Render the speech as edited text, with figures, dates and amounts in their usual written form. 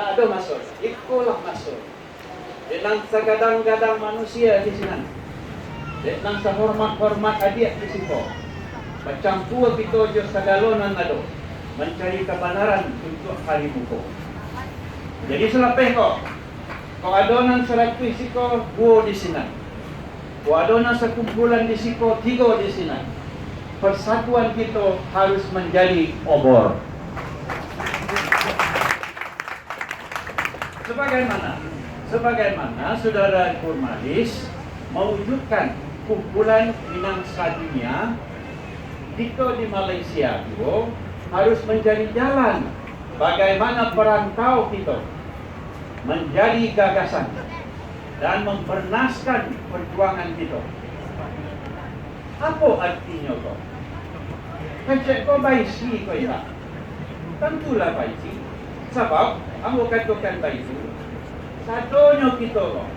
Tak ada masuk. Ikulah masuk. Dengan segadang-gadang manusia di sini. Dengan sehormat-hormat adik di situ. Macam tua kita je segalonan ada. Mencari kebenaran untuk hari muka. Jadi selepas kau adonan seratus siko, dua di sini. Kau adonan sekumpulan di siko, tiga di sini. Persatuan kita harus menjadi obor. Sebagaimana saudara jurnalis mewujudkan kumpulan Minang Sadunia, kita di Malaysia juga harus menjadi jalan bagaimana perantau kita menjadi gagasan dan membernaskan perjuangan kita. Apa artinya kau? Kacak kau baisi kau ya? Tentulah baisi. Sebab, aku katakan baisi. Satunya kita kau